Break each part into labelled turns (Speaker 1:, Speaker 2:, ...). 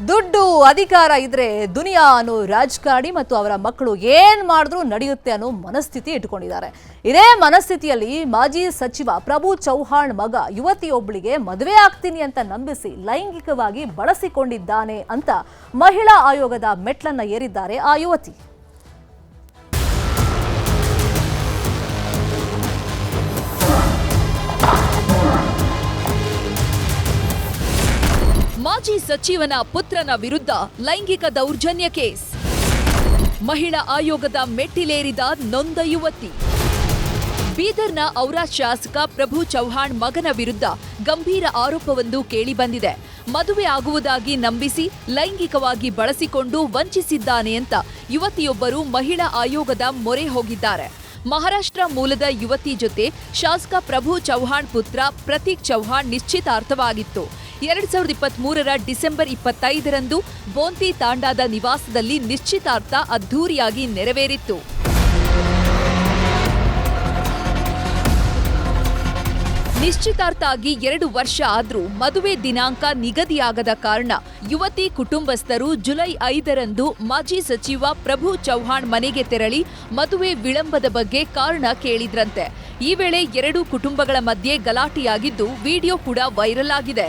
Speaker 1: ದುಡ್ಡು ಅಧಿಕಾರ ಇದ್ರೆ ದುನಿಯಾ ಅನ್ನೋ ರಾಜಕಾರಣಿ ಮತ್ತು ಅವರ ಮಕ್ಕಳು ಏನ್ ಮಾಡಿದ್ರು ನಡೆಯುತ್ತೆ ಅನ್ನೋ ಮನಸ್ಥಿತಿ ಇಟ್ಕೊಂಡಿದ್ದಾರೆ. ಇದೇ ಮನಸ್ಥಿತಿಯಲ್ಲಿ ಮಾಜಿ ಸಚಿವ ಪ್ರಭು ಚೌಹಾಣ್ ಮಗ ಯುವತಿಯೊಬ್ಬಳಿಗೆ ಮದುವೆ ಆಗ್ತೀನಿ ಅಂತ ನಂಬಿಸಿ ಲೈಂಗಿಕವಾಗಿ ಬಳಸಿಕೊಂಡಿದ್ದಾನೆ ಅಂತ ಮಹಿಳಾ ಆಯೋಗದ ಮೆಟ್ಲನ್ನ ಏರಿದ್ದಾರೆ ಆ ಯುವತಿ.
Speaker 2: ಮಾಜಿ ಸಚಿವನ ಪುತ್ರನ ವಿರುದ್ಧ ಲೈಂಗಿಕ ದೌರ್ಜನ್ಯ ಕೇಸ್. ಮಹಿಳಾ ಆಯೋಗದ ಮೆಟ್ಟಿಲೇರಿದ ನೊಂದ ಯುವತಿ. ಬೀದರ್ನ ಔರಾ ಶಾಸಕ ಪ್ರಭು ಚೌಹಾಣ್ ಮಗನ ವಿರುದ್ಧ ಗಂಭೀರ ಆರೋಪವೊಂದು ಕೇಳಿಬಂದಿದೆ. ಮದುವೆ ಆಗುವುದಾಗಿ ನಂಬಿಸಿ ಲೈಂಗಿಕವಾಗಿ ಬಳಸಿಕೊಂಡು ವಂಚಿಸಿದ್ದಾನೆ ಅಂತ ಯುವತಿಯೊಬ್ಬರು ಮಹಿಳಾ ಆಯೋಗದ ಮೊರೆ ಹೋಗಿದ್ದಾರೆ. ಮಹಾರಾಷ್ಟ್ರ ಮೂಲದ ಯುವತಿ ಜೊತೆ ಶಾಸಕ ಪ್ರಭು ಚೌಹಾಣ್ ಪುತ್ರ ಪ್ರತೀಕ್ ಚೌಹಾಣ್ ನಿಶ್ಚಿತಾರ್ಥವಾಗಿತ್ತು. 2023ರ ಡಿಸೆಂಬರ್ 25ರಂದು ಬೋಂತಿ ತಾಂಡಾದ ನಿವಾಸದಲ್ಲಿ ನಿಶ್ಚಿತಾರ್ಥ ಅದ್ಧೂರಿಯಾಗಿ ನೆರವೇರಿತ್ತು. ನಿಶ್ಚಿತಾರ್ಥ ಆಗಿ 2 ವರ್ಷ ಆದ್ರೂ ಮದುವೆ ದಿನಾಂಕ ನಿಗದಿಯಾಗದ ಕಾರಣ ಯುವತಿ ಕುಟುಂಬಸ್ಥರು ಜುಲೈ 5ರಂದು ಮಾಜಿ ಸಚಿವ ಪ್ರಭು ಚೌಹಾಣ್ ಮನೆಗೆ ತೆರಳಿ ಮದುವೆ ವಿಳಂಬದ ಬಗ್ಗೆ ಕಾರಣ ಕೇಳಿದ್ರಂತೆ. ಈ ವೇಳೆ 2 ಕುಟುಂಬಗಳ ಮಧ್ಯೆ ಗಲಾಟೆಯಾಗಿದ್ದು ವಿಡಿಯೋ ಕೂಡ ವೈರಲ್ ಆಗಿದೆ.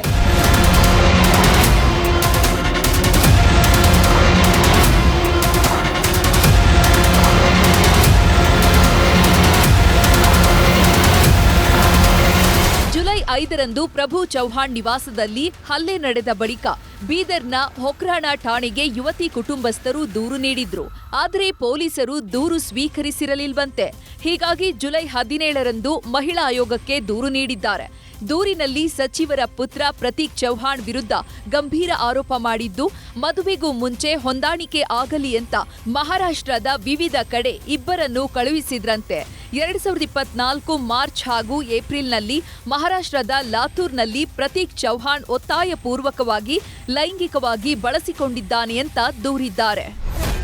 Speaker 2: ಜುಲೈ 5ರಂದು ಪ್ರಭು ಚೌಹಾಣ್ ನಿವಾಸದಲ್ಲಿ ಹಲ್ಲೆ ನಡೆದ ಬಳಿಕ ಬೀದರ್ನ ಹೊಕ್ರಾಣ ಠಾಣೆಗೆ ಯುವತಿ ಕುಟುಂಬಸ್ಥರು ದೂರು ನೀಡಿದ್ರು. ಆದರೆ ಪೊಲೀಸರು ದೂರು ಸ್ವೀಕರಿಸಿರಲಿಲ್ವಂತೆ. ಹೀಗಾಗಿ ಜುಲೈ 17ರಂದು ಮಹಿಳಾ ಆಯೋಗಕ್ಕೆ ದೂರು ನೀಡಿದ್ದಾರೆ. ದೂರಿನಲ್ಲಿ ಸಚಿವರ ಪುತ್ರ ಪ್ರತೀಕ್ ಚೌಹಾಣ್ ವಿರುದ್ಧ ಗಂಭೀರ ಆರೋಪ ಮಾಡಿದ್ದು, ಮದುವೆಗೂ ಮುಂಚೆ ಹೊಂದಾಣಿಕೆ ಆಗಲಿ ಅಂತ ಮಹಾರಾಷ್ಟ್ರದ ವಿವಿಧ ಕಡೆ ಇಬ್ಬರನ್ನು ಕಳುಹಿಸಿದ್ರಂತೆ. 2024 ಮಾರ್ಚ್ ಹಾಗೂ ಏಪ್ರಿಲ್ನಲ್ಲಿ ಮಹಾರಾಷ್ಟ್ರದ ಲಾತೂರ್ನಲ್ಲಿ ಪ್ರತೀಕ್ ಚೌಹಾಣ್ ಒತ್ತಾಯಪೂರ್ವಕವಾಗಿ ಲೈಂಗಿಕವಾಗಿ ಬಳಸಿಕೊಂಡಿದ್ದಾನೆ ಅಂತ ದೂರಿದ್ದಾರೆ.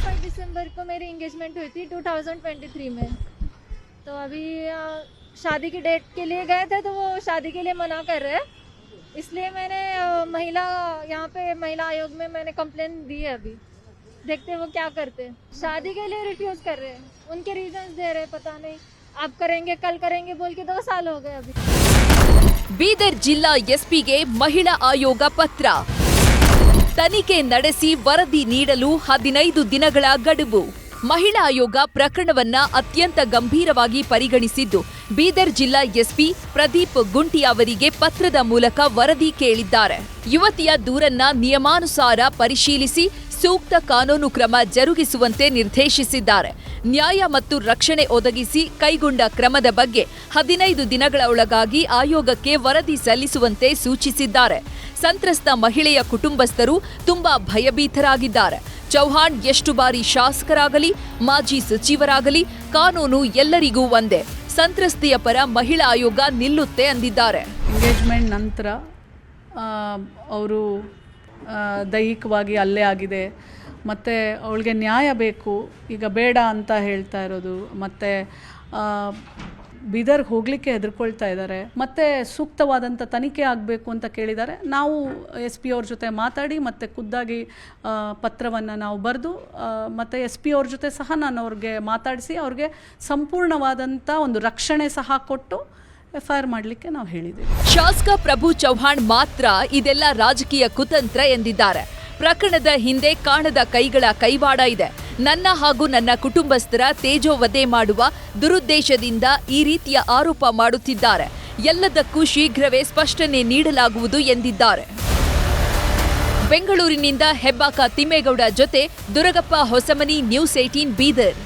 Speaker 3: 25 दिसंबर को मेरी एंगेजमेंट हुई थी 2023 में. तो अभी शादी की डेट के लिए गए थे तो वो शादी के लिए मना कर रहे हैं, इसलिए मैंने यहाँ पे महिला आयोग में मैंने कंप्लेन दी है. अभी देखते हैं वो क्या करते हैं. शादी के लिए रिफ्यूज कर रहे हैं, उनके रीजंस दे रहे हैं, पता नहीं आप करेंगे कल करेंगे बोल के 2 साल हो गए. अभी
Speaker 2: ಬೀದರ್ ಜಿಲ್ಲಾ ಎಸ್ಪಿಗೆ ಮಹಿಳಾ ಆಯೋಗ ಪತ್ರ. ತನಿಖೆ ನಡೆಸಿ ವರದಿ ನೀಡಲು 15 ದಿನಗಳ ಗಡುವು. ಮಹಿಳಾ ಆಯೋಗ ಪ್ರಕರಣವನ್ನ ಅತ್ಯಂತ ಗಂಭೀರವಾಗಿ ಪರಿಗಣಿಸಿದ್ದು, ಬೀದರ್ ಜಿಲ್ಲಾ ಎಸ್ಪಿ ಪ್ರದೀಪ್ ಗುಂಟಿ ಅವರಿಗೆ ಪತ್ರದ ಮೂಲಕ ವರದಿ ಕೇಳಿದ್ದಾರೆ. ಯುವತಿಯ ದೂರನ್ನ ನಿಯಮಾನುಸಾರ ಪರಿಶೀಲಿಸಿ ಸೂಕ್ತ ಕಾನೂನು ಕ್ರಮ ಜರುಗಿಸುವಂತೆ ನಿರ್ದೇಶಿಸಿದ್ದಾರೆ. ನ್ಯಾಯ ಮತ್ತು ರಕ್ಷಣೆ ಒದಗಿಸಿ ಕೈಗೊಂಡ ಕ್ರಮದ ಬಗ್ಗೆ 15 ದಿನಗಳ ಒಳಗಾಗಿ ಆಯೋಗಕ್ಕೆ ವರದಿ ಸಲ್ಲಿಸುವಂತೆ ಸೂಚಿಸಿದ್ದಾರೆ. ಸಂತ್ರಸ್ತ ಮಹಿಳೆಯ ಕುಟುಂಬಸ್ಥರು ತುಂಬಾ ಭಯಭೀತರಾಗಿದ್ದಾರೆ. ಚೌಹಾಣ್ ಎಷ್ಟು ಬಾರಿ ಶಾಸಕರಾಗಲಿ ಮಾಜಿ ಸಚಿವರಾಗಲಿ ಕಾನೂನು ಎಲ್ಲರಿಗೂ ಒಂದೇ. ಸಂತ್ರಸ್ತೆಯ ಪರ ಮಹಿಳಾ ಆಯೋಗ ನಿಲ್ಲುತ್ತೆ ಅಂದಿದ್ದಾರೆ.
Speaker 4: ಎಂಗೇಜ್ಮೆಂಟ್ ನಂತರ ಅವರು ದೈಹಿಕವಾಗಿ ಹಲ್ಲೆ ಆಗಿದೆ, ಮತ್ತು ಅವಳಿಗೆ ನ್ಯಾಯ ಬೇಕು, ಈಗ ಬೇಡ ಅಂತ ಹೇಳ್ತಾ ಇರೋದು, ಮತ್ತು ಬೀದರ್ಗೆ ಹೋಗಲಿಕ್ಕೆ ಹೆದರ್ಕೊಳ್ತಾ ಇದ್ದಾರೆ, ಮತ್ತು ಸೂಕ್ತವಾದಂಥ ತನಿಖೆ ಆಗಬೇಕು ಅಂತ ಕೇಳಿದ್ದಾರೆ. ನಾವು SP ಅವ್ರ ಜೊತೆ ಮಾತಾಡಿ ಮತ್ತು ಖುದ್ದಾಗಿ ಪತ್ರವನ್ನು ನಾವು ಬರೆದು ಮತ್ತು SP ಅವ್ರ ಜೊತೆ ಸಹ ನಾನು ಅವ್ರಿಗೆ ಮಾತಾಡಿಸಿ ಅವ್ರಿಗೆ ಸಂಪೂರ್ಣವಾದಂಥ ಒಂದು ರಕ್ಷಣೆ ಸಹ ಕೊಟ್ಟು FIR ಮಾಡಲಿಕ್ಕೆ ನಾವು ಹೇಳಿದ್ದೀವಿ.
Speaker 2: ಶಾಸಕ ಪ್ರಭು ಚೌಹಾಣ್ ಮಾತ್ರ ಇದೆಲ್ಲ ರಾಜಕೀಯ ಕುತಂತ್ರ ಎಂದಿದ್ದಾರೆ. ಪ್ರಕರಣದ ಹಿಂದೆ ಕಾಣದ ಕೈಗಳ ಕೈವಾಡ ಇದೆ. ನನ್ನ ಹಾಗೂ ನನ್ನ ಕುಟುಂಬಸ್ಥರ ತೇಜೋವಧೆ ಮಾಡುವ ದುರುದ್ದೇಶದಿಂದ ಈ ರೀತಿಯ ಆರೋಪ ಮಾಡುತ್ತಿದ್ದಾರೆ. ಎಲ್ಲದಕ್ಕೂ ಶೀಘ್ರವೇ ಸ್ಪಷ್ಟನೆ ನೀಡಲಾಗುವುದು ಎಂದಿದ್ದಾರೆ. ಬೆಂಗಳೂರಿನಿಂದ ಹೆಬ್ಬಾಕ ತಿಮ್ಮೇಗೌಡ ಜೊತೆ ದುರಗಪ್ಪ ಹೊಸಮನಿ, ನ್ಯೂಸ್ 18 ಬೀದರ್.